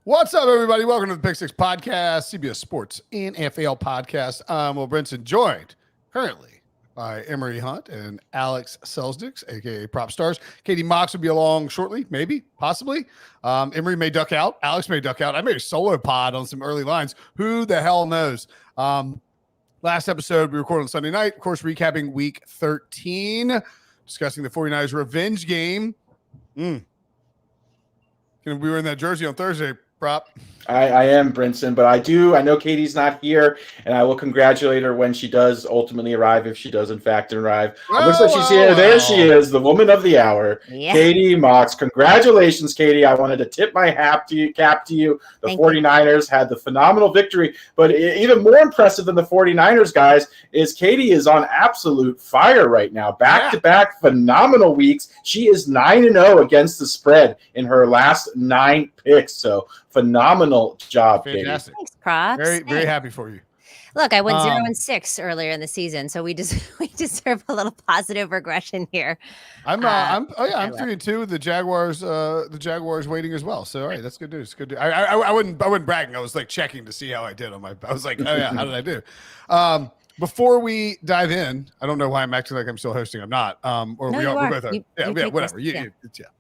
What's up, everybody? Welcome to the Pick Six Podcast, CBS Sports NFL podcast. I'm Will Brinson, joined currently by Emory Hunt and Alex Selelnick, aka Propstarz. Katie Mox will be along shortly, maybe, possibly. Emory may duck out. Alex may duck out. I made a solo pod on some early lines. Who the hell knows? Last episode we recorded on Sunday night, of course, recapping Week 13, discussing the 49ers revenge game. We were in that jersey on Thursday. Prop. I am Brinson, but I know Katie's not here, and I will congratulate her when she does ultimately arrive, if she does in fact arrive. It looks like she's here. There she is, the woman of the hour, Katie Mox. Congratulations, Katie. I wanted to tip my cap to you. The 49ers had the phenomenal victory, but even more impressive than the 49ers, guys, is Katie is on absolute fire right now. Back-to-back phenomenal weeks. She is 9-0 against the spread in her last 9 picks, so phenomenal job, Fantastic. Katie. Thanks, Props. Very happy for you. Look, I went 0-6 earlier in the season, so we deserve a little positive regression here. I'm 3-2 with the Jaguars. The Jaguars waiting as well. So all right, that's good news. Good. I wasn't bragging. I was like checking to see how I did on my. I was like, oh yeah, how did I do? Before we dive in, I don't know why I'm acting like I'm still hosting. I'm not. Or no, we are. We're both. Whatever. It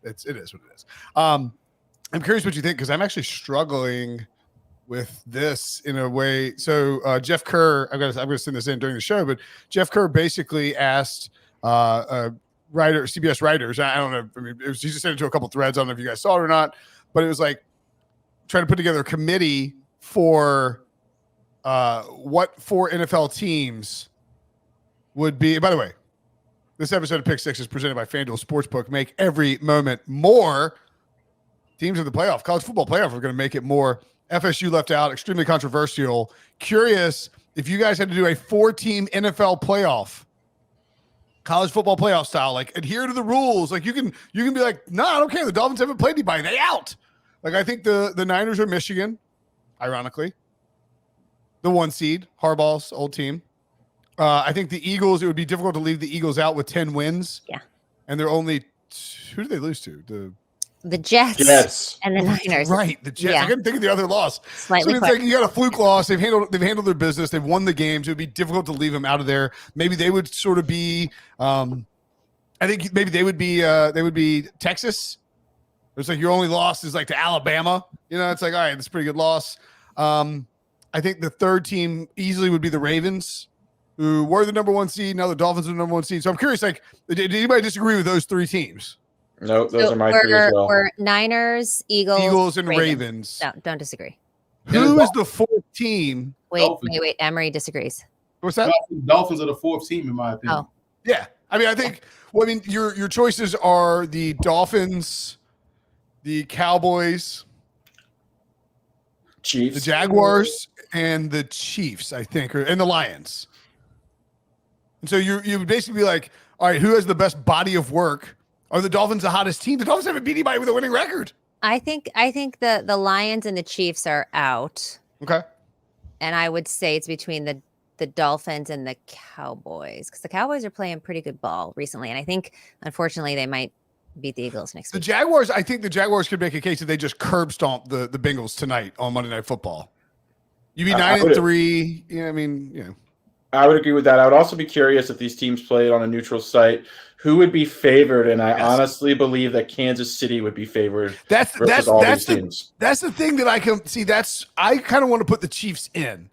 is what it is. I'm curious what you think, because I'm actually struggling with this in a way. So Jeff Kerr, I'm gonna send this in during the show, but Jeff Kerr basically asked CBS writers. I don't know. I mean, he just sent it to a couple threads. I don't know if you guys saw it or not, but it was like trying to put together a committee for what 4 NFL teams would be. By the way, this episode of Pick Six is presented by FanDuel Sportsbook. Make every moment more. Teams in the playoff, college football playoff, are going to make it more. FSU left out, extremely controversial. Curious if you guys had to do a 4-team NFL playoff, college football playoff style, like adhere to the rules. Like you can be like, no, I don't care. The Dolphins haven't played anybody. They out. Like I think the Niners are Michigan, ironically. The 1 seed, Harbaugh's old team. I think the Eagles, it would be difficult to leave the Eagles out with 10 wins. Yeah. And they're only, who do they lose to? The Jets and the Niners. Right, the Jets. Yeah. I couldn't think of the other loss. Slightly so it's like you got a fluke loss. They've handled their business. They've won the games. It would be difficult to leave them out of there. Maybe they would sort of be. I think maybe they would be Texas. It's like your only loss is like to Alabama. You know, it's like all right, that's a pretty good loss. I think the 3rd team easily would be the Ravens, who were the number 1 seed. Now the Dolphins are the number 1 seed. So I'm curious, like, did anybody disagree with those 3 teams? No, those are my 3 as well. We're Niners, Eagles, and Ravens. No, don't disagree. Who is the 4th team? Wait. Emory disagrees. What's that? Dolphins are the 4th team, in my opinion. Oh. Yeah. I mean, I think, your choices are the Dolphins, the Cowboys, Chiefs, the Jaguars, and the Chiefs, I think, and the Lions. And so you would basically be like, all right, who has the best body of work? Are the Dolphins the hottest team? The Dolphins haven't beat anybody with a winning record. I think the Lions and the Chiefs are out. Okay. And I would say it's between the Dolphins and the Cowboys, because the Cowboys are playing pretty good ball recently. And I think, unfortunately, they might beat the Eagles next week. The Jaguars, I think the Jaguars could make a case that they just curb stomp the Bengals tonight on Monday Night Football. You'd be 9-3. Yeah, I mean, you know. I would agree with that. I would also be curious if these teams played on a neutral site, who would be favored, and I honestly believe that Kansas City would be favored. That's the thing that I can see. I kind of want to put the Chiefs in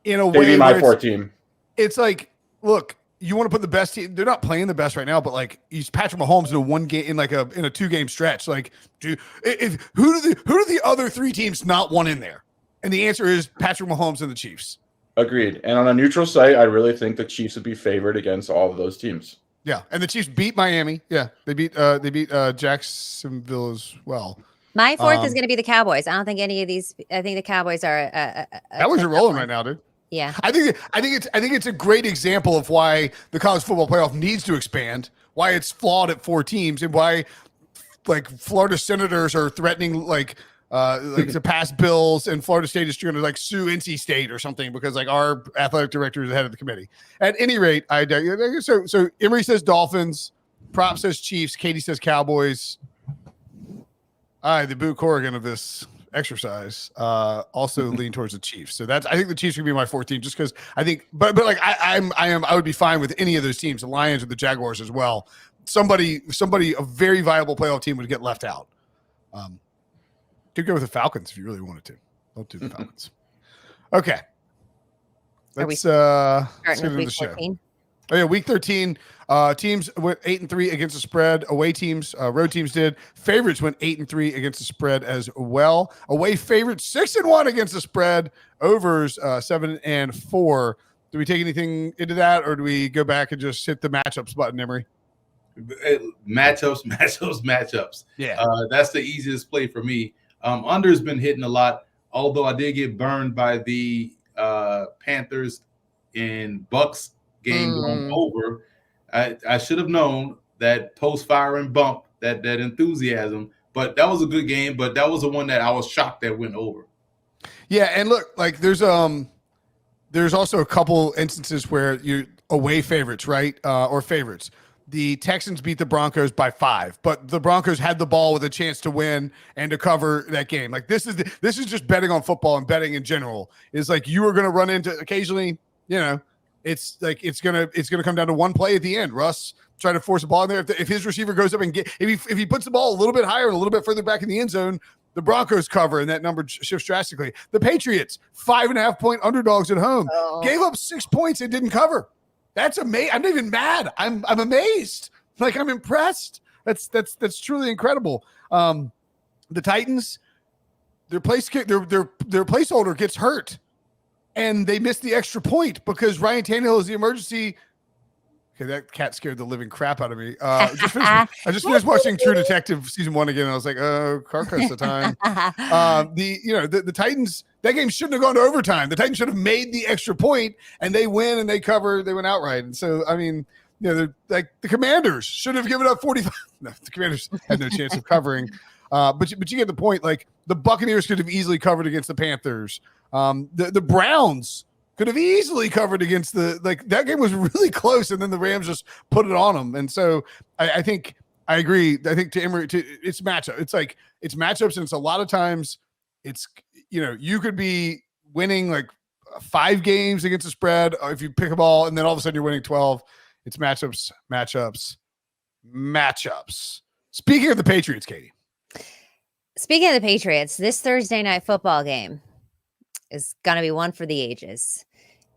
a way. Maybe my 4th team. It's like, look, you want to put the best team. They're not playing the best right now, but like he's Patrick Mahomes in a 1 game in a 2-game stretch. Like, who do the other 3 teams not want in there? And the answer is Patrick Mahomes and the Chiefs. Agreed. And on a neutral site, I really think the Chiefs would be favored against all of those teams. Yeah, and the Chiefs beat Miami. Yeah, they beat Jacksonville as well. My 4th is going to be the Cowboys. I don't think any of these. I think the Cowboys are. Cowboys are rolling right now, dude. Yeah, I think it's a great example of why the college football playoff needs to expand. Why it's flawed at 4 teams, and why like Florida senators are threatening like to pass bills, and Florida State is going to like sue NC State or something because like our athletic director is the head of the committee. At any rate, so Emory says Dolphins, Prop says Chiefs, Katie says Cowboys. The Boo Corrigan of this exercise, also lean towards the Chiefs. So I think the Chiefs would be my fourth team, just because I think, but like I would be fine with any of those teams, the Lions or the Jaguars as well. Somebody, a very viable playoff team would get left out. Could go with the Falcons if you really wanted to. Don't do the Falcons. Okay. Let's starting with week 14? Oh yeah, week 13. Teams went 8-3 against the spread. Away teams, road teams did. Favorites went 8-3 against the spread as well. Away favorites 6-1 against the spread. Overs 7-4. Do we take anything into that, or do we go back and just hit the matchups button, Emory? Matchups. Yeah, that's the easiest play for me. Under's been hitting a lot, although I did get burned by the Panthers and Bucks game going over. I should have known that post-fire and bump, that enthusiasm, but that was a good game, but that was the one that I was shocked that went over. Yeah, and look, like there's also a couple instances where you away favorites, right? Or favorites. The Texans beat the Broncos by 5, but the Broncos had the ball with a chance to win and to cover that game. Like this is just betting on football and betting in general. Is like you are going to run into occasionally, it's like it's gonna come down to one play at the end. Russ trying to force a ball in there. If his receiver goes up and if he puts the ball a little bit higher and a little bit further back in the end zone, the Broncos cover and that number shifts drastically. The Patriots 5.5-point underdogs at home gave up 6 points and didn't cover. That's amazing. I'm not even mad. I'm amazed. Like I'm impressed. That's truly incredible. The Titans, their placeholder gets hurt, and they missed the extra point because Ryan Tannehill is the emergency. Okay, that cat scared the living crap out of me. I just finished watching True Detective season 1 again. And I was like, oh, car crash the time. The Titans, that game shouldn't have gone to overtime. The Titans should have made the extra point, and they win and they cover. They went outright. And so, I mean, they're like the Commanders should have given up 45. No, the Commanders had no chance of covering. But you get the point. Like the Buccaneers could have easily covered against the Panthers. The Browns could have easily covered against that game was really close, and then the Rams just put it on them. And so I think I agree. I think to Emory, it's matchup. It's matchups, and it's a lot of times it's you could be winning like 5 games against the spread if you pick a ball, and then all of a sudden you're winning 12. It's matchups. Speaking of the Patriots, Katie. Speaking of the Patriots, this Thursday night football game is going to be one for the ages.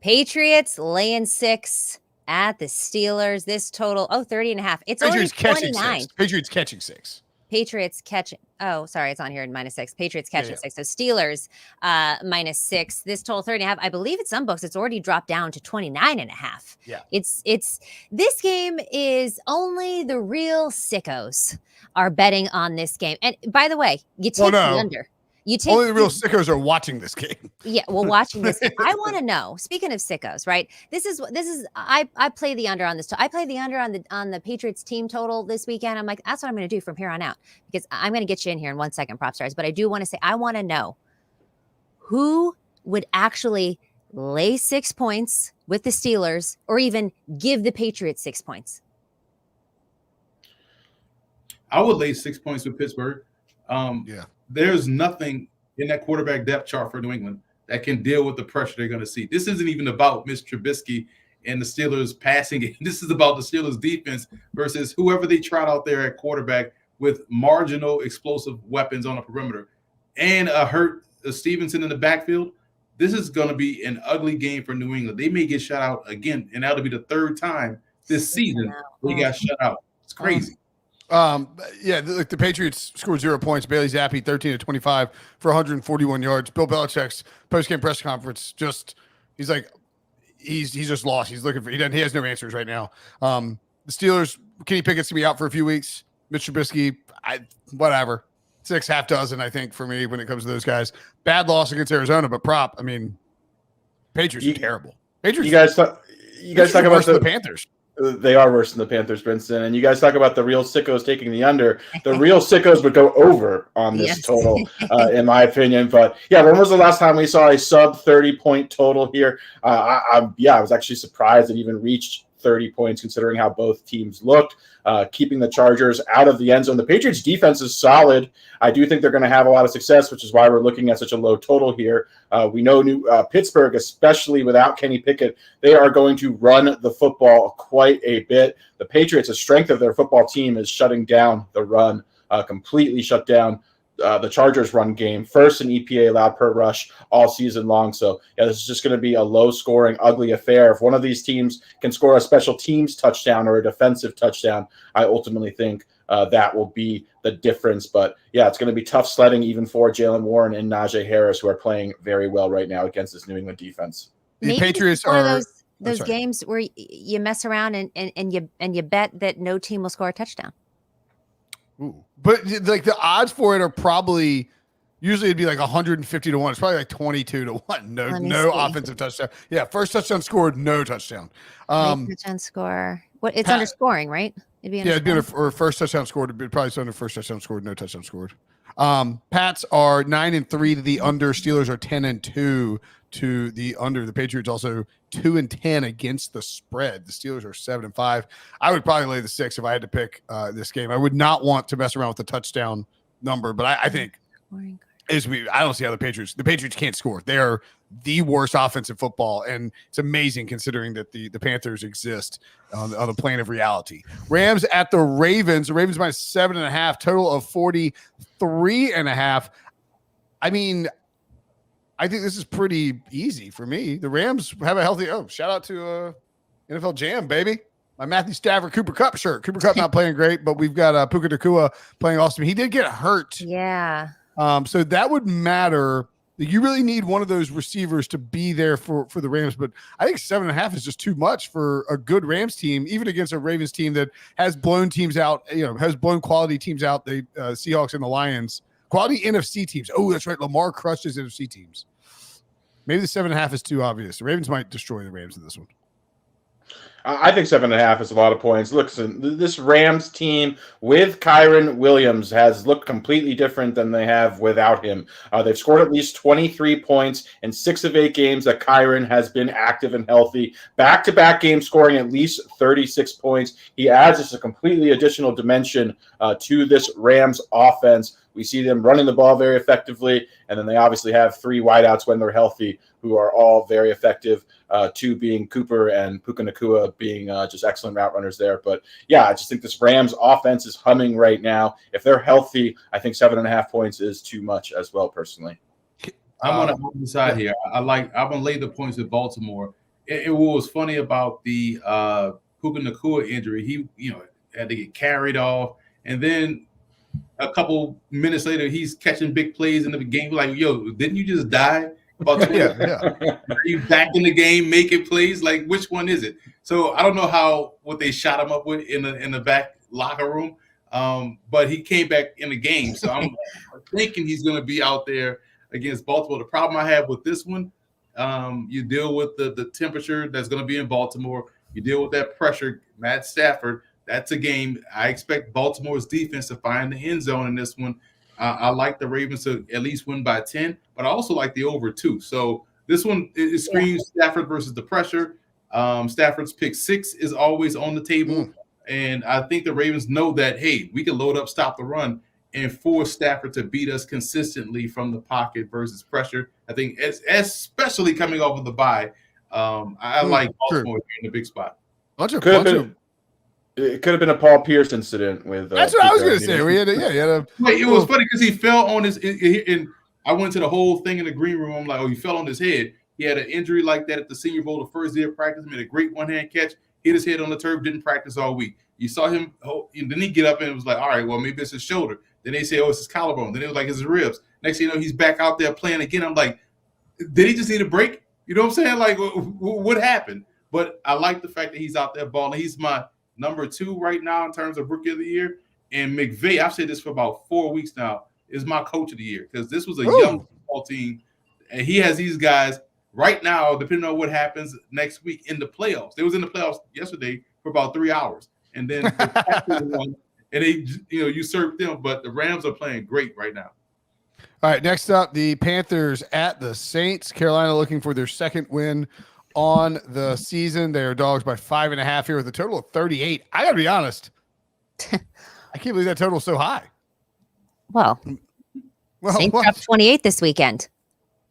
Patriots laying 6 at the Steelers. This total, 30.5. It's Patriots only 29. Patriots catching 6. Patriots catching. Oh, sorry, it's on here in -6. Patriots catching 6. So Steelers -6. This total 30.5. I believe at some books it's already dropped down to 29.5. Yeah. It's this game is only the real sickos are betting on this game. And by the way, you take the under. Only the real sickos are watching this game. Yeah, well, watching this game. I want to know. Speaking of sickos, right? This is. I play the under on this. I play the under on the Patriots team total this weekend. I'm like, that's what I'm going to do from here on out, because I'm going to get you in here in 1 second, Propstarz. But I do want to say, I want to know who would actually lay 6 points with the Steelers, or even give the Patriots 6 points. I would lay 6 points with Pittsburgh. Yeah. There's nothing in that quarterback depth chart for New England that can deal with the pressure they're going to see. This isn't even about Mitch Trubisky and the Steelers passing game. This is about the Steelers defense versus whoever they trot out there at quarterback with marginal explosive weapons on the perimeter and a hurt Stevenson in the backfield. This is going to be an ugly game for New England. They may get shut out again, and that'll be the 3rd time this season they got shut out. It's crazy. The Patriots scored 0 points. Bailey Zappi, 13-25 for 141 yards. Bill Belichick's post-game press conference, he's just lost. He's looking for, he has no answers right now. The Steelers, Kenny Pickett's gonna be out for a few weeks. Mitch Trubisky, whatever. 6 half dozen, I think, for me when it comes to those guys. Bad loss against Arizona, but Patriots are terrible. Patriots. You guys talk about the Panthers. They are worse than the Panthers, Brinson. And you guys talk about the real sickos taking the under. The real sickos would go over on this total, in my opinion. But, when was the last time we saw a sub 30-point total here? I was actually surprised it even reached 30 points, considering how both teams looked, keeping the Chargers out of the end zone. The Patriots defense is solid. I do think they're going to have a lot of success, which is why we're looking at such a low total here. We know Pittsburgh, especially without Kenny Pickett, they are going to run the football quite a bit. The Patriots, the strength of their football team is shutting down the run, completely shut down the Chargers run game, first in EPA allowed per rush all season long. So yeah, this is just going to be a low scoring, ugly affair. If one of these teams can score a special teams touchdown or a defensive touchdown, I ultimately think that will be the difference. But yeah, it's going to be tough sledding even for Jalen Warren and Najee Harris, who are playing very well right now against this New England defense. Maybe The Patriots are those games where you mess around and you bet that no team will score a touchdown. Ooh. But like the odds for it are probably usually it'd be like 150 to 1. It's probably like 22 to 1. No offensive touchdown. Yeah, first touchdown scored, no touchdown. Touchdown score. What it's under scoring, right? It'd be or first touchdown scored. It'd be probably under first touchdown scored, no touchdown scored. Pats are 9-3 to the under. Steelers are 10-2 to the under. The Patriots also 2-10 against the spread. The Steelers are 7-5. I would probably lay the 6 if I had to pick this game. I would not want to mess around with the touchdown number, but I think I don't see how the Patriots can't score. They are the worst offensive football, and it's amazing considering that the Panthers exist on the plane of reality. Rams at the Ravens. The Ravens minus 7.5, total of 43.5. I mean, I think this is pretty easy for me. The Rams have a healthy. Oh, shout out to NFL Jam, baby. My Matthew Stafford Cooper Kupp shirt. Cooper Kupp not playing great, but we've got Puka Nacua playing awesome. He did get hurt. Yeah. So that would matter. You really need one of those receivers to be there for the Rams, but I think 7.5 is just too much for a good Rams team, even against a Ravens team that has blown teams out, has blown quality teams out, the Seahawks and the Lions. Quality NFC teams. Oh, that's right. Lamar crushes NFC teams. Maybe the 7.5 is too obvious. The Ravens might destroy the Rams in this one. I think 7.5 is a lot of points. Look, this Rams team with Kyren Williams has looked completely different than they have without him. They've scored at least 23 points in 6 of 8 games that Kyren has been active and healthy. Back-to-back games scoring at least 36 points. He adds just a completely additional dimension to this Rams offense. We see them running the ball very effectively, and then they obviously have 3 wideouts when they're healthy who are all very effective, 2 being Cooper and Puka Nacua being just excellent route runners there. But, yeah, I just think this Rams offense is humming right now. If they're healthy, I think 7.5 points is too much as well, personally. I'm on the opposite side here. I'm going to lay the points with Baltimore. What was funny about the Puka Nacua injury, he had to get carried off, and then a couple minutes later, he's catching big plays in the game. Like, yo, didn't you just die? About 20 yeah. Are you back in the game making plays? Like, which one is it? So I don't know what they shot him up with in the back locker room, but he came back in the game. So I'm thinking he's going to be out there against Baltimore. The problem I have with this one, you deal with the temperature that's going to be in Baltimore. You deal with that pressure, Matt Stafford. That's a game. I expect Baltimore's defense to find the end zone in this one. I like the Ravens to at least win by 10, but I also like the over 2. So this one, it screams Stafford versus the pressure. Stafford's pick 6 is always on the table. And I think the Ravens know that, hey, we can load up, stop the run, and force Stafford to beat us consistently from the pocket versus pressure. I think especially coming off of the bye, I like Baltimore here in the big spot. It could have been a Paul Pierce incident with. That's what I was going to say. It was funny because he fell on his. And I went to the whole thing in the green room. I'm like, oh, he fell on his head. He had an injury like that at the Senior Bowl the first day of practice. Made a great one-hand catch. Hit his head on the turf. Didn't practice all week. You saw him. And then he get up and it was like, all right, well, maybe it's his shoulder. Then they say, oh, it's his collarbone. Then it was like his ribs. Next thing you know, he's back out there playing again. I'm like, did he just need a break? You know what I'm saying? Like, what happened? But I like the fact that he's out there balling. He's my number 2 right now in terms of rookie of the year. And McVay, I've said this for about 4 weeks now, is my coach of the year because this was a young football team. And he has these guys right now, depending on what happens next week in the playoffs. They was in the playoffs yesterday for about 3 hours. And then and they usurped them. But the Rams are playing great right now. All right, next up, the Panthers at the Saints. Carolina looking for their second win on the season. They are dogs by 5.5 here with a total of 38. I gotta be honest. I can't believe that total is so high. Well, Saints dropped 28 this weekekend.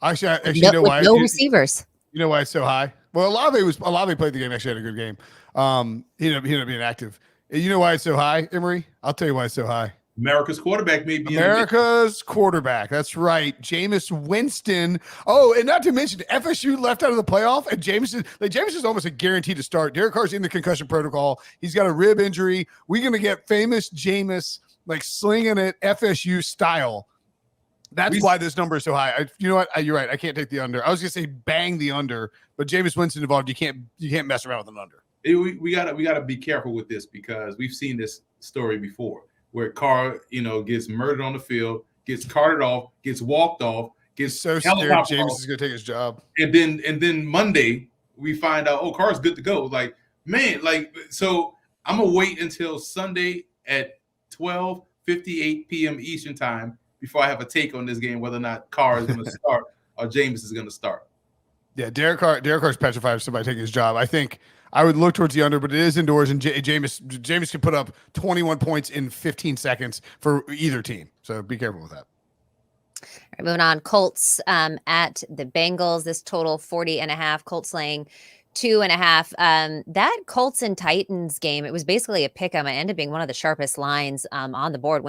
Actually, you know why? No receivers. You know why it's so high? Well, Olave played the game. Actually, had a good game. He ended up being active. You know why it's so high, Emory? I'll tell you why it's so high. America's quarterback may be America's quarterback. That's right. Jameis Winston. Oh, and not to mention FSU left out of the playoff, and Jameis is almost a guarantee to start. Derek Carr's in the concussion protocol. He's got a rib injury. We're going to get famous Jameis like slinging it FSU style. That's why this number is so high. You know what? You're right. I can't take the under. I was going to say bang the under, but Jameis Winston involved. You can't mess around with an under. We gotta be careful with this because we've seen this story before where Carr, gets murdered on the field, gets carted off, gets walked off, gets so scared Jameis is going to take his job, and then Monday we find out Carr's good to go. Like, man, so I'm gonna wait until Sunday at 12:58 p.m. Eastern time before I have a take on this game whether or not Carr is going to start or Jameis is going to start. Yeah, Derek Carr's petrified of somebody taking his job. I think I would look towards the under, but it is indoors, and Jameis can put up 21 points in 15 seconds for either team. So be careful with that. All right, moving on. Colts at the Bengals. This total 40.5. Colts laying 2.5. That Colts and Titans game, it was basically a pick 'em. It ended up being one of the sharpest lines on the board.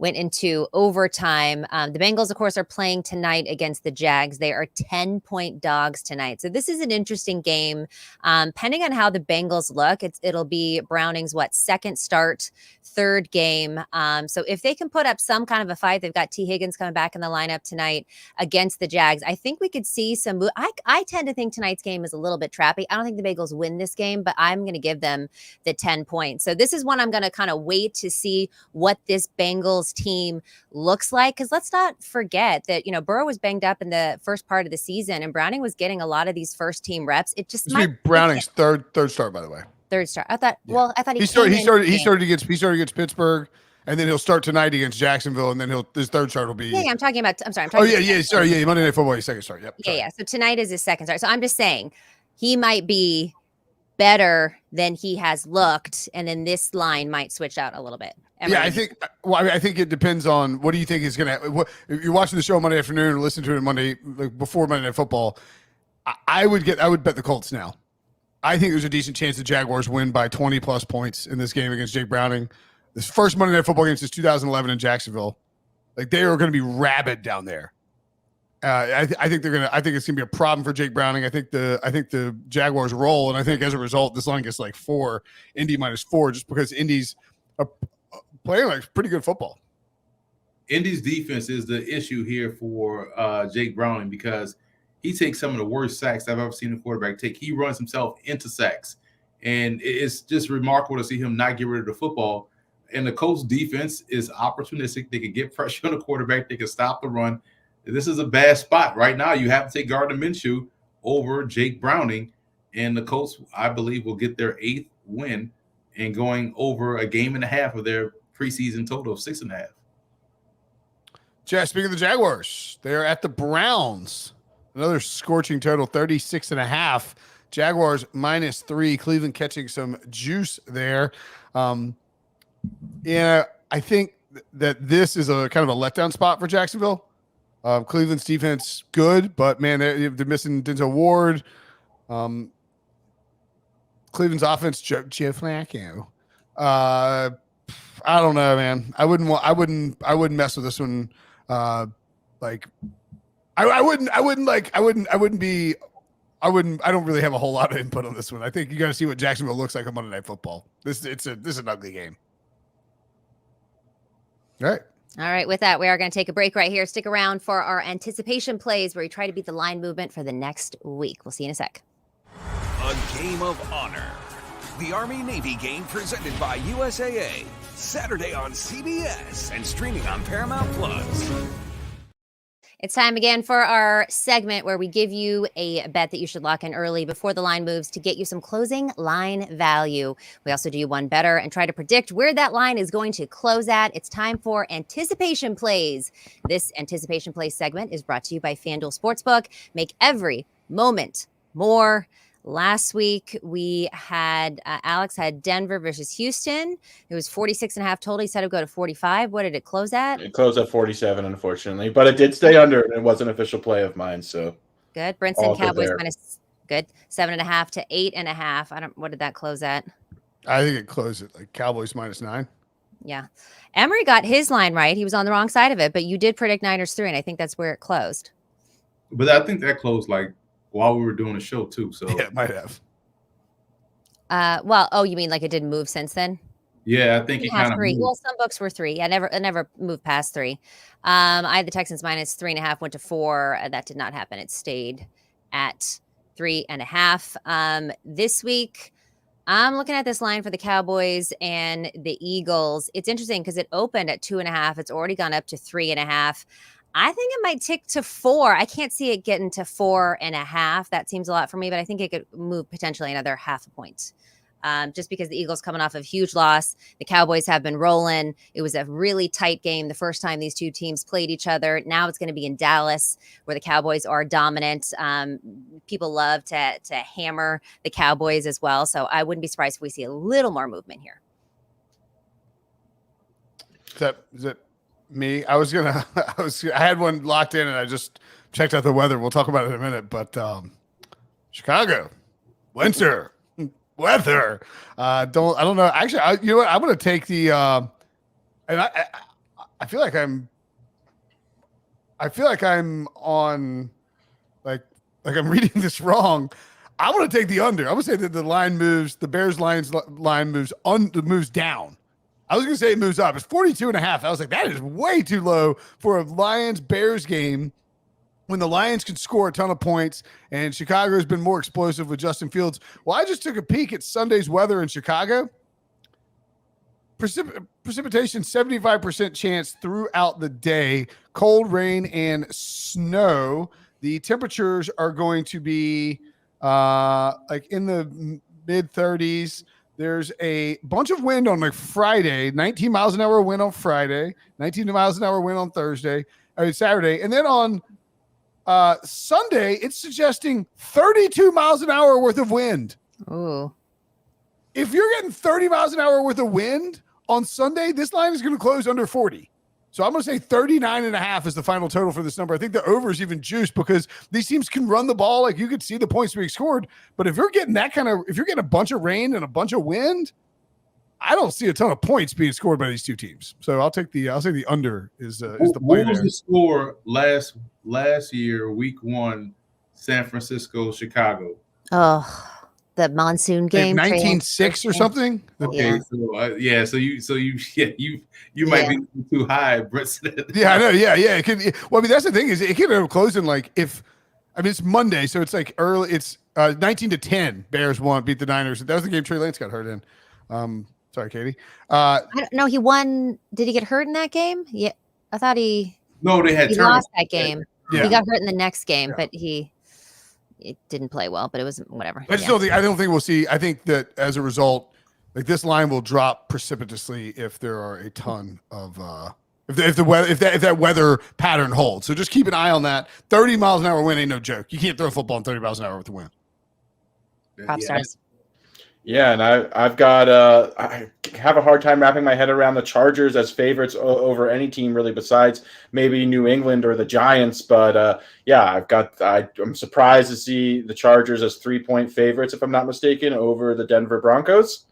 Went into overtime. The Bengals, of course, are playing tonight against the Jags. They are 10-point dogs tonight. So this is an interesting game. Depending on how the Bengals look, it'll be Browning's, second start, third game. So if they can put up some kind of a fight, they've got T. Higgins coming back in the lineup tonight against the Jags. I think we could see some move. I tend to think tonight's game is a little bit trappy. I don't think the Bengals win this game, but I'm going to give them the 10 points. So this is one I'm going to kind of wait to see what this Bengals team looks like, because let's not forget that Burrow was banged up in the first part of the season and Browning was getting a lot of these first team reps. It just might be Browning's third start, by the way. Third start. I thought he started against Pittsburgh, and then he'll start tonight against Jacksonville, and then his third start will be. Yeah, I'm talking about. I'm sorry. Monday Night Football, his second start. Yep. Yeah. So tonight is his second start. So I'm just saying he might be better than he has looked, and then this line might switch out a little bit. Yeah, I think. Well, I think it depends on what do you think is going to. If you're watching the show Monday afternoon or listen to it Monday before Monday Night Football, I would bet the Colts now. I think there's a decent chance the Jaguars win by 20 plus points in this game against Jake Browning. This first Monday Night Football game since 2011 in Jacksonville. They are going to be rabid down there. I think it's going to be a problem for Jake Browning. I think the Jaguars roll, and I think as a result, this line gets 4, Indy -4, just because Indy's playing pretty good football. Indy's defense is the issue here for Jake Browning because he takes some of the worst sacks I've ever seen a quarterback take. He runs himself into sacks, and it's just remarkable to see him not get rid of the football. And the Colts defense is opportunistic. They can get pressure on the quarterback. They can stop the run. This is a bad spot right now. You have to take Gardner Minshew over Jake Browning, and the Colts, I believe, will get their 8th win and going over a game and a half of their preseason total of 6.5. Speaking of the Jaguars, they're at the Browns. Another scorching total, 36.5. Jaguars -3. Cleveland catching some juice there. Yeah, I think that this is a kind of a letdown spot for Jacksonville. Cleveland's defense good, but man, they're missing Denzel Ward. Cleveland's offense, Joe Flacco. I don't know, man. I wouldn't mess with this one. I don't really have a whole lot of input on this one. I think you got to see what Jacksonville looks like on Monday Night Football. This is an ugly game. All right. With that, we are going to take a break right here. Stick around for our anticipation plays where we try to beat the line movement for the next week. We'll see you in a sec. A game of honor. The Army-Navy game presented by USAA. Saturday on CBS and streaming on Paramount Plus. It's time again for our segment where we give you a bet that you should lock in early before the line moves to get you some closing line value. We also do one better and try to predict where that line is going to close at. It's time for anticipation plays. This anticipation plays segment is brought to you by FanDuel Sportsbook. Make every moment more. Last week, we had Alex had Denver versus Houston. It was 46.5 total. He said it would go to 45. What did it close at? It closed at 47, unfortunately, but it did stay under, and it was an official play of mine. So good. Brinson all good Cowboys there. minus good 7.5 to 8.5. What did that close at? I think it closed at like Cowboys -9. Yeah. Emory got his line right. He was on the wrong side of it, but you did predict Niners 3, and I think that's where it closed. But I think that closed like while we were doing the show too. So Yeah, it might have. You mean like it didn't move since then? yeah, I think it kind of 3. Well, some books were 3. I never moved past 3. I had the Texans minus 3.5, went to 4. That did not happen. It stayed at 3.5. This week, I'm looking at this line for the Cowboys and the Eagles. It's interesting because it opened at 2.5. It's already gone up to 3.5. I think it might tick to 4. I can't see it getting to 4.5. That seems a lot for me, but I think it could move potentially another half a point. Just because the Eagles coming off of huge loss, the Cowboys have been rolling. It was a really tight game the first time these two teams played each other. Now it's going to be in Dallas, where the Cowboys are dominant. People love to hammer the Cowboys as well, so I wouldn't be surprised if we see a little more movement here. Is it me? I had one locked in, and I just checked out the weather. We'll talk about it in a minute, but Chicago, winter. Weather. I don't know. Actually, you know what? I'm going to take the. And I feel like I'm on, like I'm reading this wrong. I'm going to take the under. I'm going to say that the line moves. The Bears line moves down. I was going to say it moves up. It's 42.5. I was like, that is way too low for a Lions Bears game, when the Lions can score a ton of points and Chicago has been more explosive with Justin Fields. Well, I just took a peek at Sunday's weather in Chicago. Precipitation, 75% chance throughout the day. Cold, rain, and snow. The temperatures are going to be like in the mid-30s. There's a bunch of wind on like Friday, 19 miles an hour wind on Friday, 19 miles an hour wind on Saturday. And then on Sunday, it's suggesting 32 miles an hour worth of wind. Ooh. If you're getting 30 miles an hour worth of wind on Sunday, this line is going to close under 40. So I'm going to say 39.5 is the final total for this number. I think the over is even juiced because these teams can run the ball. Like, you could see the points being scored. But if you're getting if you're getting a bunch of rain and a bunch of wind, I don't see a ton of points being scored by these two teams. So I'll say the under is the play. What was the score last year, week 1, San Francisco, Chicago? Oh, the monsoon game, 19-6 or something. Okay, yeah. So you might be too high, Brinson. Yeah, I know. Yeah. It could. Well, I mean, that's the thing is it could end up closing like it's Monday, so it's like early. It's 19-10. Bears beat the Niners. That was the game Trey Lance got hurt in. Sorry, Katie. I don't know. He won. Did he get hurt in that game? Yeah, I thought he lost that game. Yeah. He got hurt in the next game, but it didn't play well. But it was whatever. I don't think we'll see. I think that as a result, like this line will drop precipitously if there are a ton of if that weather pattern holds. So just keep an eye on that. 30 miles an hour wind ain't no joke. You can't throw a football in 30 miles an hour with the wind. Propstarz. Yeah, and I've got I have a hard time wrapping my head around the Chargers as favorites over any team really besides maybe New England or the Giants. But I'm surprised to see the Chargers as 3-point favorites, if I'm not mistaken, over the Denver Broncos.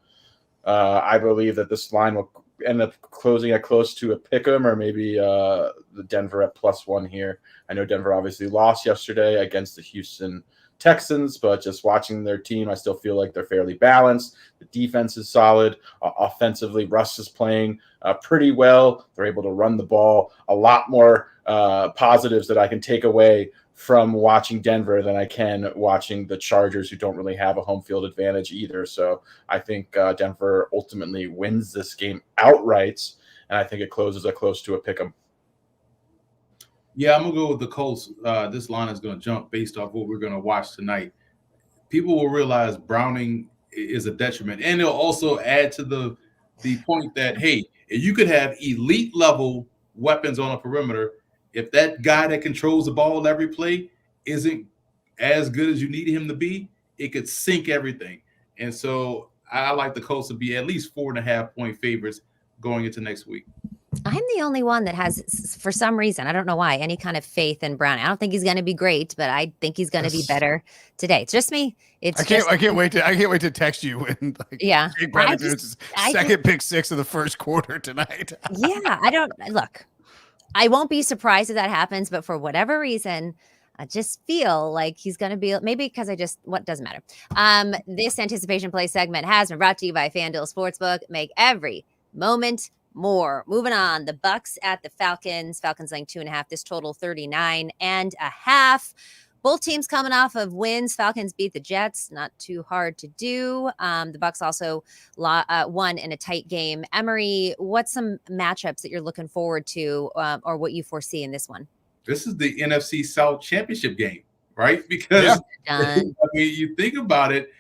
I believe that this line will end up closing at close to a pick'em or maybe the Denver at +1 here. I know Denver obviously lost yesterday against the Houston Texans, but just watching their team, I still feel like they're fairly balanced. The defense is solid. Offensively, Russ is playing pretty well. They're able to run the ball. A lot more positives that I can take away from watching Denver than I can watching the Chargers, who don't really have a home field advantage either. So I think Denver ultimately wins this game outright, and I think it closes close to a pick'em. Yeah, I'm going to go with the Colts. This line is going to jump based off what we're going to watch tonight. People will realize Browning is a detriment. And they'll also add to the point that, hey, you could have elite level weapons on a perimeter. If that guy that controls the ball every play isn't as good as you need him to be, it could sink everything. And so I like the Colts to be at least 4.5-point favorites going into next week. I'm the only one that has, for some reason, I don't know why, any kind of faith in Brown. I don't think he's going to be great, but I think he's going to be better today. It's just me. I can't wait to text you when Jake Brown does second pick six of the first quarter tonight. Yeah, I won't be surprised if that happens, but for whatever reason, I just feel like he's going to be, maybe because what doesn't matter. This anticipation play segment has been brought to you by FanDuel Sportsbook. Make every moment more. Moving on, the Bucs at the Falcons. Falcons laying 2.5. This total 39.5. Both teams coming off of wins. Falcons beat the Jets. Not too hard to do. The Bucs also won in a tight game. Emory, what's some matchups that you're looking forward to, or what you foresee in this one? This is the NFC South Championship game, right? Because I mean, you think about it.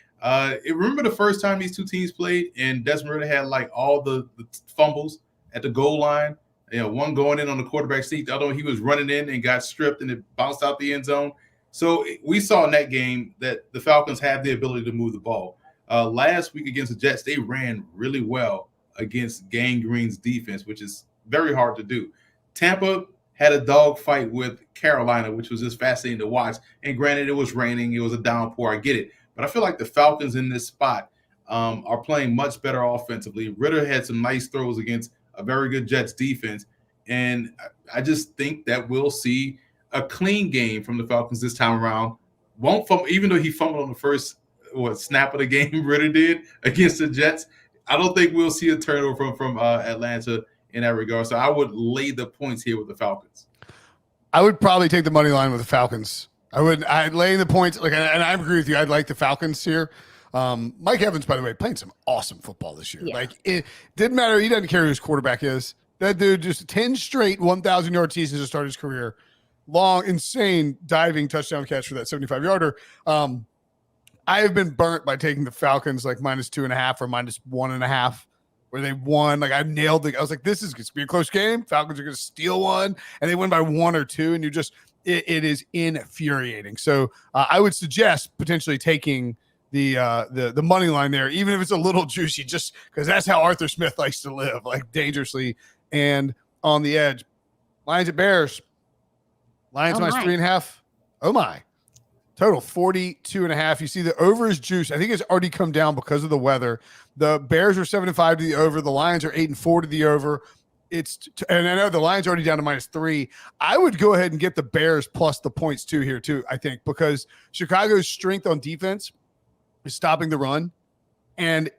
Remember the first time these two teams played, and Desmond Ridder had like all the fumbles at the goal line. One going in on the quarterback seat, the other one he was running in and got stripped, and it bounced out the end zone. So we saw in that game that the Falcons have the ability to move the ball. Last week against the Jets, they ran really well against Gang Green's defense, which is very hard to do. Tampa had a dogfight with Carolina, which was just fascinating to watch. And granted, it was raining. It was a downpour. I get it. But I feel like the Falcons in this spot are playing much better offensively. Ridder had some nice throws against a very good Jets defense. And I just think that we'll see a clean game from the Falcons this time around. Won't fumble, even though he fumbled on the first snap of the game, Ridder did against the Jets. I don't think we'll see a turnover from Atlanta in that regard. So I would lay the points here with the Falcons. I would probably take the money line with the Falcons. I'd lay the points, and I agree with you. I'd like the Falcons here. Mike Evans, by the way, playing some awesome football this year. Yeah. It didn't matter. He doesn't care who his quarterback is. That dude just 10 straight 1,000-yard seasons to start his career. Long, insane diving touchdown catch for that 75-yarder. I have been burnt by taking the Falcons like -2.5 or -1.5, where they won. Like I nailed it. I was like, this is going to be a close game. Falcons are going to steal one, and they win by 1 or 2, and it is infuriating. So I would suggest potentially taking the money line there, even if it's a little juicy, just because that's how Arthur Smith likes to live, like dangerously and on the edge. Lions at Bears. Lions -3.5. Oh my. Total 42.5. You see the over is juice. I think it's already come down because of the weather. The Bears are 7-5 to the over. The Lions are 8-4 to the over. And I know the Lions are already down to -3. I would go ahead and get the Bears plus the points too here too, I think, because Chicago's strength on defense is stopping the run. And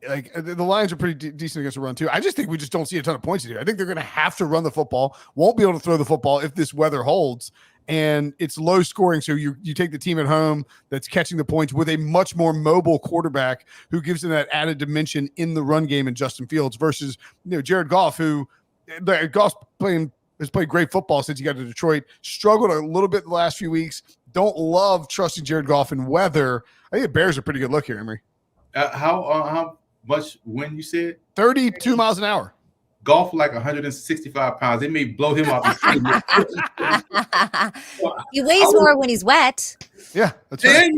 like the Lions are pretty decent against the run too. I just think we just don't see a ton of points here. I think they're going to have to run the football, won't be able to throw the football if this weather holds, and it's low scoring. So you take the team at home that's catching the points with a much more mobile quarterback who gives them that added dimension in the run game in Justin Fields versus Jared Goff, who Goff's has played great football since he got to Detroit, struggled a little bit the last few weeks. Don't love trusting Jared Goff in weather. I think the Bears are a pretty good look here, Emory. How much wind you said? 32 miles an hour. Golf like 165 pounds. They may blow him off. He weighs more when he's wet. Yeah, that's right.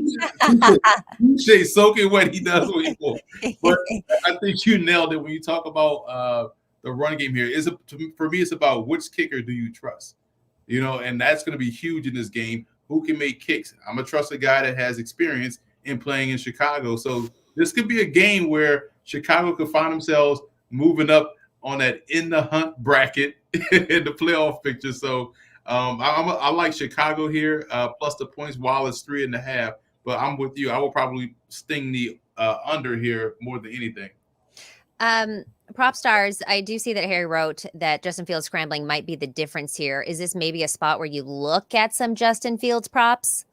Say soaking wet. He does what he wants. But I think you nailed it when you talk about the run game here. For me, it's about which kicker do you trust? And that's going to be huge in this game. Who can make kicks? I'm going to trust a guy that has experience in playing in Chicago. So this could be a game where Chicago could find themselves moving up on that in the hunt bracket in the playoff picture. So I like Chicago here plus the points while it's 3.5. But I'm with you. I will probably sting the under here more than anything. Propstarz, I do see that Harry wrote that Justin Fields scrambling might be the difference here. Is this maybe a spot where you look at some Justin Fields props?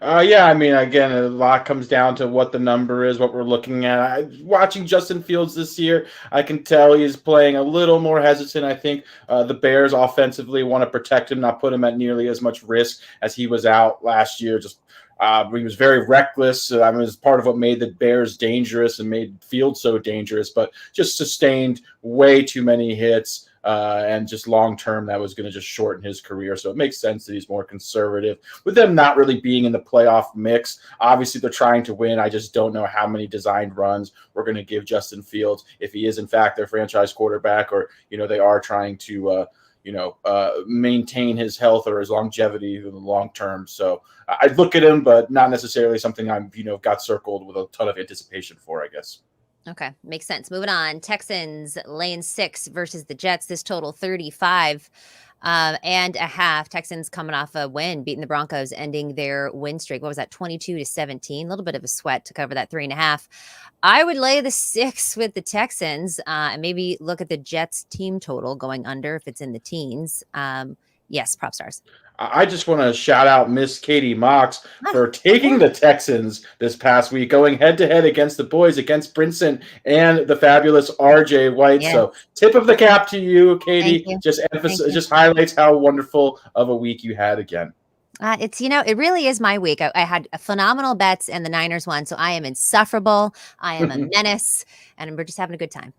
Yeah, I mean, again, a lot comes down to what the number is, what we're looking at. Watching Justin Fields this year, I can tell he's playing a little more hesitant. I think the Bears offensively want to protect him, not put him at nearly as much risk as he was out last year. Just he was very reckless. I mean, it's part of what made the Bears dangerous and made Fields so dangerous, but just sustained way too many hits. and just long term that was going to just shorten his career. So it makes sense that he's more conservative with them not really being in the playoff mix. Obviously, they're trying to win. I just don't know how many designed runs we're going to give Justin Fields if he is in fact their franchise quarterback, or they are trying to maintain his health or his longevity in the long term. So I'd look at him, but not necessarily something I'm got circled with a ton of anticipation for, I guess. Okay, makes sense. Moving on. Texans laying 6 versus the Jets. This total 35 and a half. Texans coming off a win, beating the Broncos, ending their win streak. What was that? 22-17. A little bit of a sweat to cover that 3.5. I would lay the 6 with the Texans and maybe look at the Jets team total going under if it's in the teens. Yes, Propstarz. I just want to shout out Miss Katie Mox for taking the Texans this past week, going head-to-head against the boys, against Brinson and the fabulous RJ White. Yes. So tip of the cap to you, Katie. You. Just highlights how wonderful of a week you had again. It's, it really is my week. I had phenomenal bets and the Niners won. So I am insufferable. I am a menace and we're just having a good time.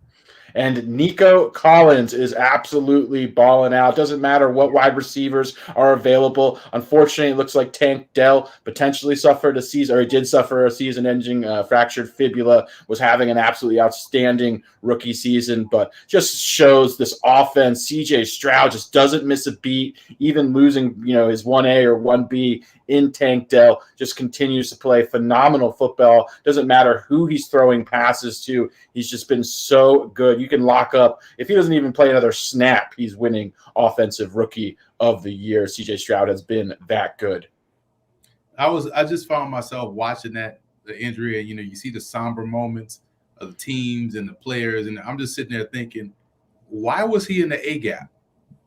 And Nico Collins is absolutely balling out. Doesn't matter what wide receivers are available. Unfortunately, it looks like Tank Dell potentially suffered a season, or he did suffer a season-ending fractured fibula, was having an absolutely outstanding rookie season, but just shows this offense. CJ Stroud just doesn't miss a beat, even losing, his 1A or 1B in Tank Dell, just continues to play phenomenal football. Doesn't matter who he's throwing passes to. He's just been so good. You can lock up. If he doesn't even play another snap, he's winning Offensive Rookie of the Year. CJ Stroud has been that good. I just found myself watching the injury, and you see the somber moments of the teams and the players, and I'm just sitting there thinking, why was he in the A gap?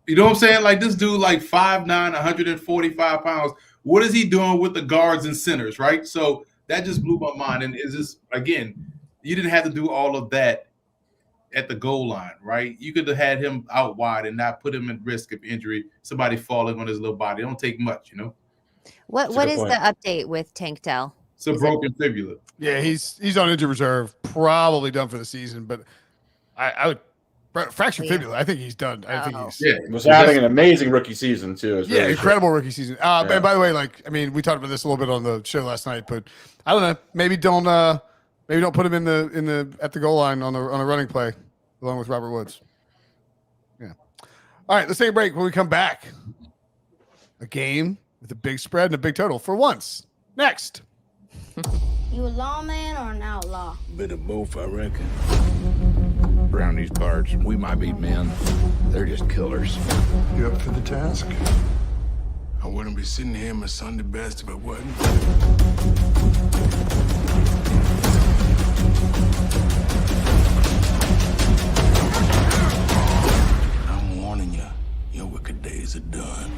You know what I'm saying? Like, this dude, like 5'9", 145 pounds. What is he doing with the guards and centers, right? So that just blew my mind. And is this, again, you didn't have to do all of that at the goal line, right? You could have had him out wide and not put him at risk of injury, somebody falling on his little body. It don't take much, What is the update with Tank Dell? It's a broken fibula. Yeah, he's on injured reserve, probably done for the season, but I would fractured fibula. I think he's done. I think he's was having an amazing rookie season too. Really incredible rookie season. And by the way, we talked about this a little bit on the show last night, but I don't know. Maybe don't put him at the goal line on a running play along with Robert Woods. Yeah. All right, let's take a break. When we come back, a game with a big spread and a big total for once. Next. You a lawman or an outlaw? Bit of both, I reckon. Around these parts, we might be men. They're just killers. You up for the task? I wouldn't be sitting here in my Sunday best if I wasn't. I'm warning you, your wicked days are done.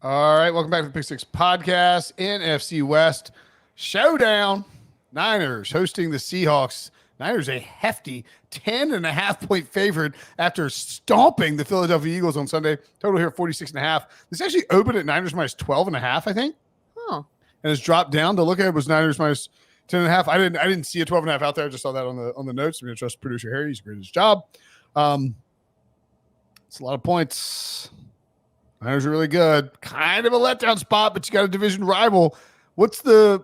All right, welcome back to the Pick Six Podcast. NFC West showdown. Niners hosting the Seahawks. Niners a hefty 10.5-point favorite after stomping the Philadelphia Eagles on Sunday. Total here 46.5. This actually opened at Niners minus 12.5, I think. Oh. And it's dropped down. To look at it was Niners minus 10.5. I didn't see a 12.5 out there. I just saw that on the notes. I'm going to trust producer Harry. He's great at his job. It's a lot of points. Niners are really good. Kind of a letdown spot, but you got a division rival. What's the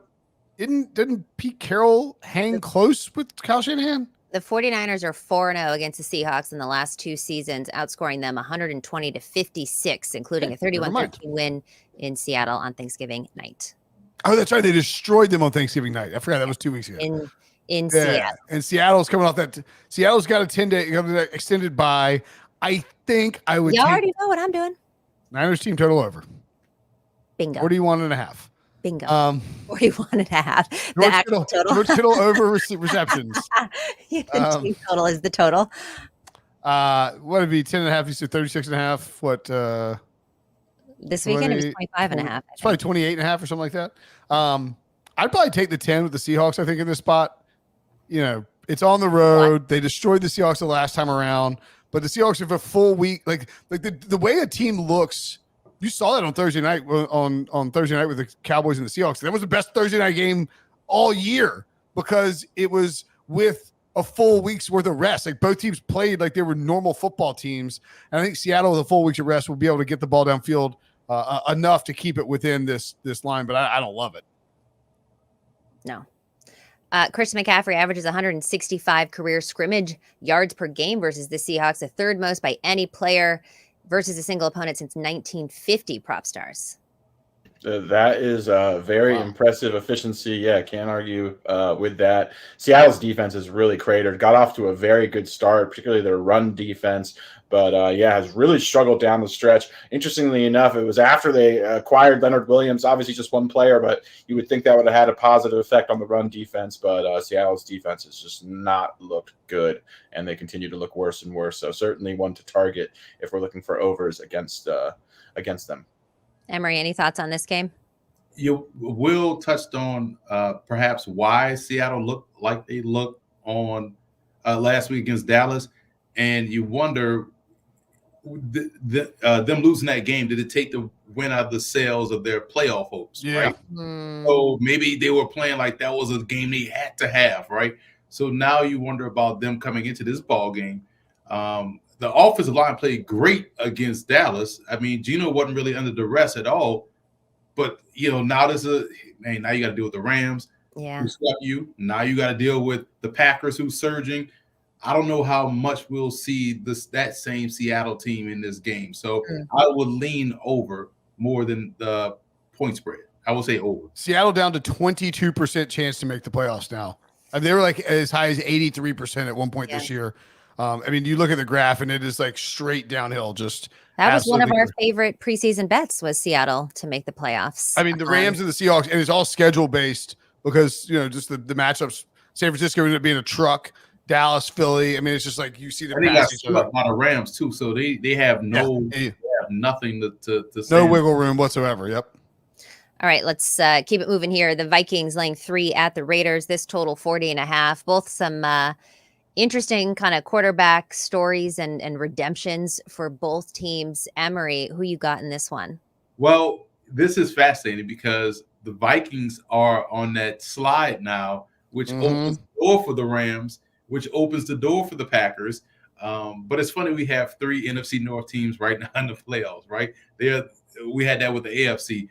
didn't Pete Carroll hang close with Kyle Shanahan? The 49ers are 4-0 against the Seahawks in the last 2 seasons, outscoring them 120-56, including a 31-13 win in Seattle on Thanksgiving night. Oh, that's right. They destroyed them on Thanksgiving night. I forgot that was 2 weeks ago. In Seattle. And Seattle's coming off that. Seattle's got a 10-day extended bye. I think I would. You already know what I'm doing. Niners team total over. Bingo. 41.5. Bingo. 41.5. The actual total. George Kittle over receptions. Team total is the total. What would it be? 10.5. You said 36.5. What? This weekend it was 25.5. It's probably 28.5 or something like that. I'd probably take the 10 with the Seahawks. I think in this spot, it's on the road. What? They destroyed the Seahawks the last time around, but the Seahawks have a full week. Like the way a team looks. You saw that on Thursday night on Thursday night with the Cowboys and the Seahawks. That was the best Thursday night game all year. because it was with a full week's worth of rest. Like both teams played like they were normal football teams. And I think Seattle with a full week's of rest will be able to get the ball downfield enough to keep it within this line, but I don't love it. No. Christian McCaffrey averages 165 career scrimmage yards per game versus the Seahawks, the third most by any player versus a single opponent since 1950. Propstarz. That is a very impressive efficiency. Yeah, can't argue with that. Seattle's defense is really cratered. Got off to a very good start, particularly their run defense. But, has really struggled down the stretch. Interestingly enough, it was after they acquired Leonard Williams, obviously just one player, but you would think that would have had a positive effect on the run defense. But Seattle's defense has just not looked good, and they continue to look worse and worse. So certainly one to target if we're looking for overs against them. Emory, any thoughts on this game? Will touched on perhaps why Seattle looked like they looked on last week against Dallas, and you wonder them losing that game, did it take the win out of the sails of their playoff hopes? Yeah. Right? So maybe they were playing like that was a game they had to have, right? So now you wonder about them coming into this ball game. The offensive line played great against Dallas. I mean, Geno wasn't really under duress at all. But, now now you got to deal with the Rams. Yeah. Who swept you. Now you got to deal with the Packers who's surging. I don't know how much we'll see that same Seattle team in this game. So I would lean over more than the point spread. I will say over. Seattle down to 22% chance to make the playoffs now. And they were like as high as 83% at one point this year. You look at the graph and it is like straight downhill. That was one of our favorite preseason bets was Seattle to make the playoffs. The Rams and the Seahawks, and it's all schedule based because, just the matchups. San Francisco ended up being a truck. Dallas, Philly. It's just like you see them pass each other. A lot of Rams too, so they have nothing to no wiggle room whatsoever. Yep. All right, let's keep it moving here. The Vikings laying 3 at the Raiders. This total 40.5. Both some interesting kind of quarterback stories and redemptions for both teams. Emory, who you got in this one? Well, this is fascinating because the Vikings are on that slide now, which opens the door for the Rams, which opens the door for the Packers. But it's funny, we have 3 NFC North teams right now in the playoffs, right? We had that with the AFC.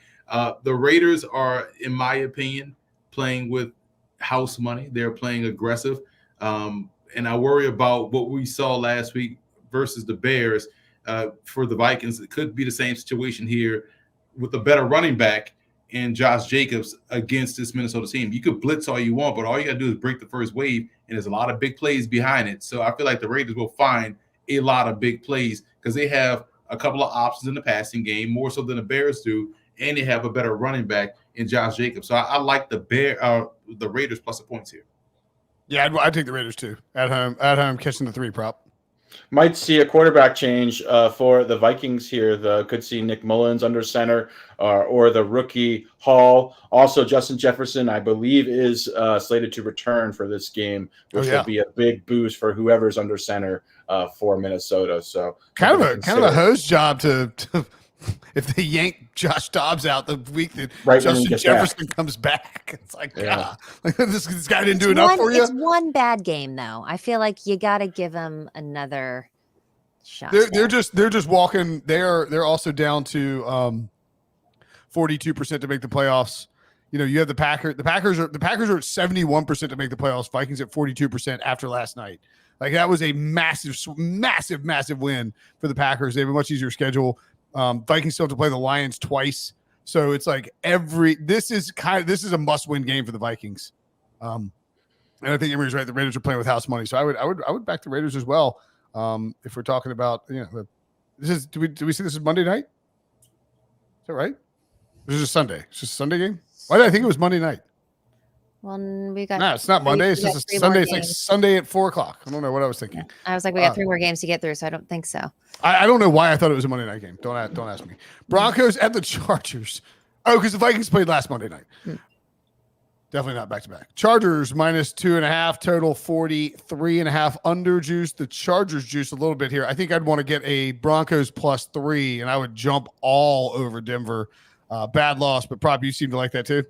The Raiders are, in my opinion, playing with house money. They're playing aggressive. And I worry about what we saw last week versus the Bears for the Vikings. It could be the same situation here with a better running back and Josh Jacobs against this Minnesota team. You could blitz all you want, but all you got to do is break the first wave, and there's a lot of big plays behind it. So I feel like the Raiders will find a lot of big plays because they have a couple of options in the passing game, more so than the Bears do, and they have a better running back in Josh Jacobs. So I like the Raiders plus the points here. Yeah, I'd take the Raiders too. At home, catching the 3 prop. Might see a quarterback change for the Vikings here. Could see Nick Mullins under center or the rookie Hall. Also, Justin Jefferson, I believe, is slated to return for this game, which will be a big boost for whoever's under center for Minnesota. So kind of a hose job to if they yank Josh Dobbs out the week that Justin Jefferson comes back. It's like, this guy didn't do enough for you. It's one bad game, though. I feel like you got to give him another shot. They're just walking. They're also down to 42% to make the playoffs. You have the Packers. The Packers are at 71% to make the playoffs. Vikings at 42% after last night. Like that was a massive win for the Packers. They have a much easier schedule. Vikings still have to play the Lions twice, so it's like this is a must-win game for the Vikings. And I think Emory's right. The Raiders are playing with house money, so I would back the Raiders as well. If we're talking about do we see this is Monday night? Is that right? This is a Sunday. It's just a Sunday game. Why did I think it was Monday night? Well, we got. No, it's not Monday. It's just a Sunday. It's like Sunday at 4:00. I don't know what I was thinking. Yeah. I was like, we got 3 more games to get through, so I don't think so. I don't know why I thought it was a Monday night game. Don't ask me. Broncos at the Chargers. Oh, because the Vikings played last Monday night. Definitely not back to back. Chargers -2.5, total 43.5 under juice. The Chargers juice a little bit here. I think I'd want to get a Broncos +3, and I would jump all over Denver. Bad loss, but Prop, you seem to like that too.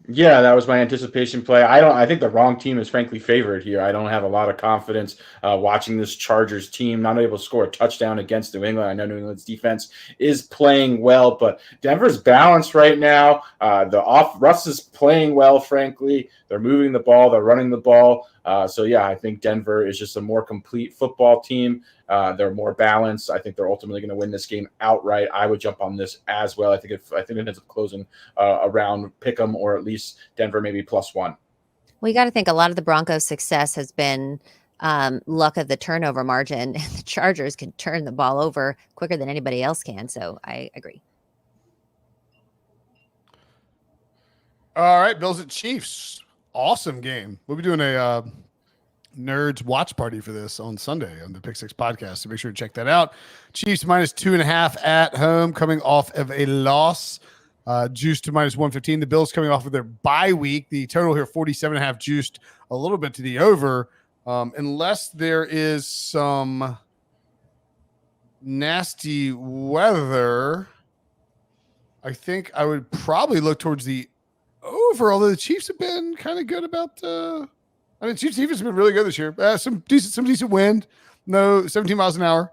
Yeah, that was my anticipation play. I think the wrong team is frankly favored here. I don't have a lot of confidence watching this Chargers team not able to score a touchdown against New England. I know New England's defense is playing well, but Denver's balanced right now. Russ is playing well, frankly. They're moving the ball, they're running the ball. So yeah, I think Denver is just a more complete football team. They're more balanced. I think they're ultimately going to win this game outright. I would jump on this as well. I think it ends up closing around pick'em, or at least Denver maybe +1. Well, you got to think a lot of the Broncos' success has been luck of the turnover margin. The Chargers can turn the ball over quicker than anybody else can. So I agree. All right, Bills at Chiefs. Awesome game. We'll be doing a Nerds watch party for this on Sunday on the Pick Six podcast. So make sure to check that out. Chiefs -2.5 at home, coming off of a loss. Juiced to -115. The Bills coming off of their bye week. The total here 47.5, juiced a little bit to the over. Unless there is some nasty weather, I think I would probably look towards the over, although the Chiefs have been kind of good about Chiefs defense has been really good this year. Some decent wind. No, 17 miles an hour.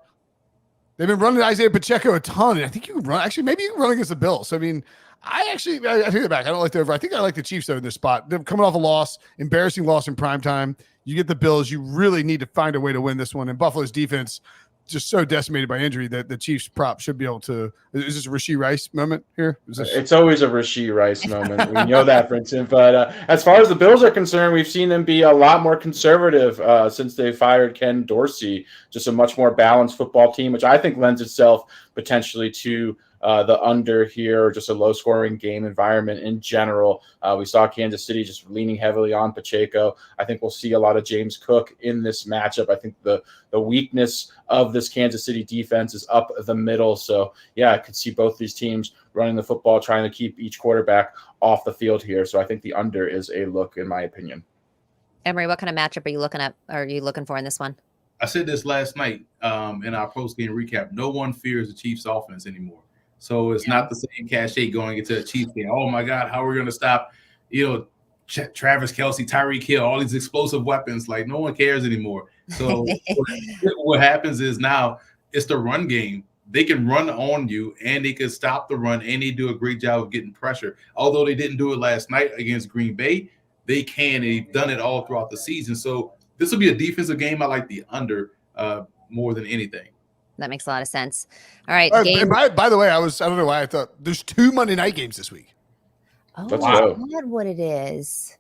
They've been running Isaiah Pacheco a ton, and I think you can run. Actually, maybe you can run against the Bills. So, I mean, I take it back. I don't like the over. I think I like the Chiefs, though, in this spot. They're coming off a loss, embarrassing loss in primetime. You get the Bills. You really need to find a way to win this one. And Buffalo's defense just so decimated by injury that the Chiefs prop should be able to. Is this a Rashee Rice moment here? It's always a Rashee Rice moment. We know that, Brinson. But as far as the Bills are concerned, we've seen them be a lot more conservative since they fired Ken Dorsey. Just a much more balanced football team, which I think lends itself potentially to the under here, or just a low-scoring game environment in general. We saw Kansas City just leaning heavily on Pacheco. I think we'll see a lot of James Cook in this matchup. I think the weakness of this Kansas City defense is up the middle. So, yeah, I could see both these teams running the football, trying to keep each quarterback off the field here. So I think the under is a look, in my opinion. Emory, what kind of matchup are you looking for in this one? I said this last night in our post-game recap. No one fears the Chiefs offense anymore. So it's not the same cachet going into a Chiefs game. Oh, my God, how are we going to stop, Travis Kelce, Tyreek Hill, all these explosive weapons? Like, no one cares anymore. So what happens is now it's the run game. They can run on you, and they can stop the run, and they do a great job of getting pressure. Although they didn't do it last night against Green Bay, they can, and they've done it all throughout the season. So this will be a defensive game. I like the under more than anything. That makes a lot of sense. All right. By the way, I don't know why I thought there's 2 Monday night games this week. Oh, that's what it is.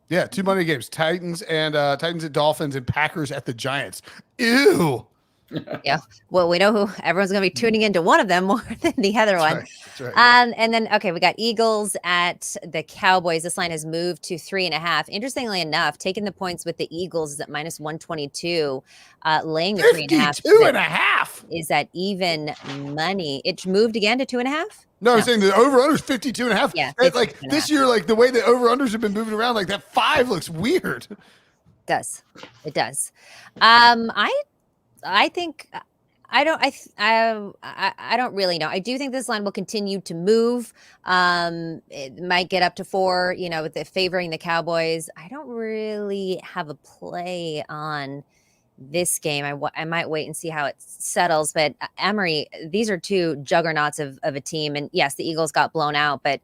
Yeah, 2 Monday games. Titans at Dolphins, and Packers at the Giants. Ew. Yeah. Well, we know who everyone's going to be tuning into one of them more than the other one. That's right. And then, okay, we got Eagles at the Cowboys. This line has moved to 3.5. Interestingly enough, taking the points with the Eagles is at -122. Laying the 3.5. 52.5 is at even money. It moved again to 2.5. No, I'm saying the over-under is 52.5. Yeah, like this year, like the way the over-unders have been moving around, like that 5 looks weird. It does. I think I don't really know. I do think this line will continue to move. It might get up to 4, with the favoring the Cowboys. I don't really have a play on this game. I might wait and see how it settles. But Emory, these are 2 juggernauts of a team. And yes, the Eagles got blown out, but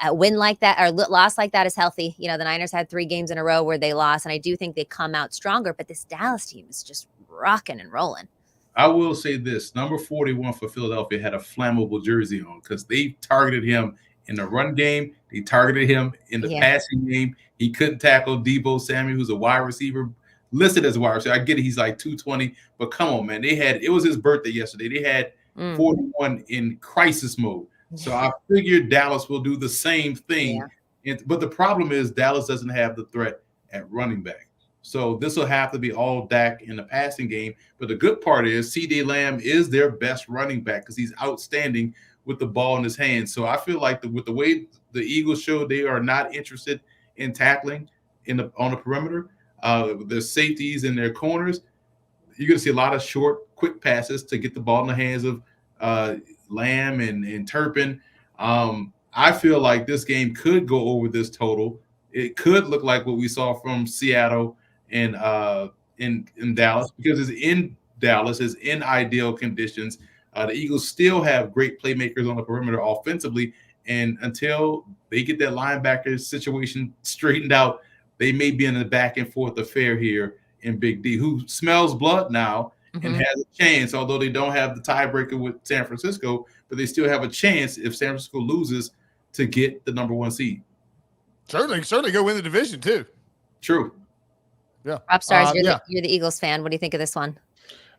a win like that or loss like that is healthy. The Niners had 3 games in a row where they lost, and I do think they come out stronger. But this Dallas team is just rocking and rolling. I will say this: number 41 for Philadelphia had a flammable jersey on because they targeted him in the run game. They targeted him in the passing game. He couldn't tackle Deebo Samuel, who's a wide receiver, listed as a wide receiver. I get it, he's like 220, but come on, man. It was his birthday yesterday. They had 41 in crisis mode. So I figured Dallas will do the same thing. Yeah. But the problem is Dallas doesn't have the threat at running back. So this will have to be all Dak in the passing game. But the good part is CeeDee Lamb is their best running back because he's outstanding with the ball in his hands. So I feel like with the way the Eagles showed they are not interested in tackling on the perimeter, their safeties and their corners, you're going to see a lot of short, quick passes to get the ball in the hands of Lamb and Turpin. I feel like this game could go over this total. It could look like what we saw from Seattle and in Dallas, because it's in Dallas, it's in ideal conditions. The Eagles still have great playmakers on the perimeter offensively, and until they get that linebacker situation straightened out, they may be in the back and forth affair here in Big D, who smells blood now and has a chance, although they don't have the tiebreaker with San Francisco, but they still have a chance if San Francisco loses to get the number 1 seed. Certainly go win the division too. True. Yeah. Propstarz, you're the Eagles fan. What do you think of this one?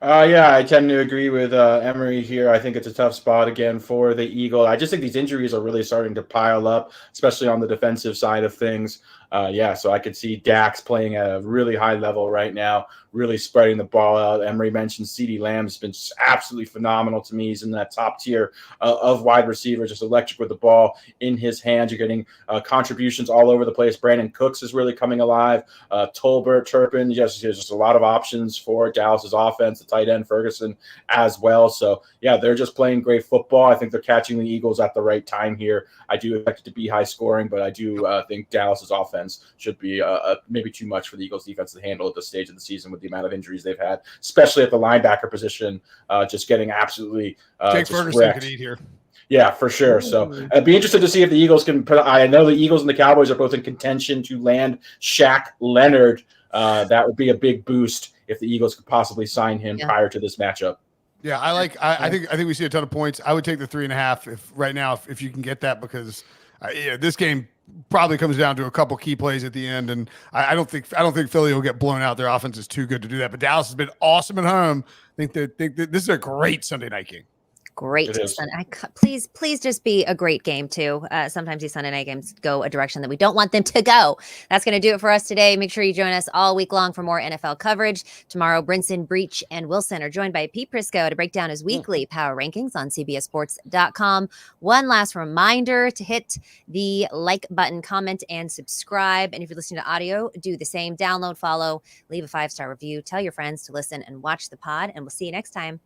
Yeah, I tend to agree with Emory here. I think it's a tough spot again for the Eagle. I just think these injuries are really starting to pile up, especially on the defensive side of things. So I could see Dax playing at a really high level right now, really spreading the ball out. Emory mentioned CeeDee Lamb's been just absolutely phenomenal to me. He's in that top tier of wide receivers, just electric with the ball in his hands. You're getting contributions all over the place. Brandon Cooks is really coming alive. Tolbert, Turpin, there's just a lot of options for Dallas's offense. The tight end Ferguson as well. So yeah, they're just playing great football. I think they're catching the Eagles at the right time here. I do expect it to be high scoring, but I do think Dallas's offense should be maybe too much for the Eagles defense to handle at this stage of the season with the amount of injuries they've had, especially at the linebacker position, just getting absolutely Jake Ferguson could eat here. Yeah, for sure. So I'd be interested to see if the Eagles can put. I know the Eagles and the Cowboys are both in contention to land Shaq Leonard. That would be a big boost if the Eagles could possibly sign him prior to this matchup. Yeah, I think we see a ton of points. I would take the 3.5 if you can get that, because this game probably comes down to a couple key plays at the end, and I don't think Philly will get blown out. Their offense is too good to do that. But Dallas has been awesome at home. I think that this is a great Sunday night game. Great. Please just be a great game too. Sometimes these Sunday night games go a direction that we don't want them to go. That's going to do it for us today. Make sure you join us all week long for more NFL coverage. Tomorrow, Brinson, Breach, and Wilson are joined by Pete Prisco to break down his weekly power rankings on CBSSports.com. One last reminder to hit the like button, comment, and subscribe. And if you're listening to audio, do the same. Download, follow, leave a 5-star review. Tell your friends to listen and watch the pod. And we'll see you next time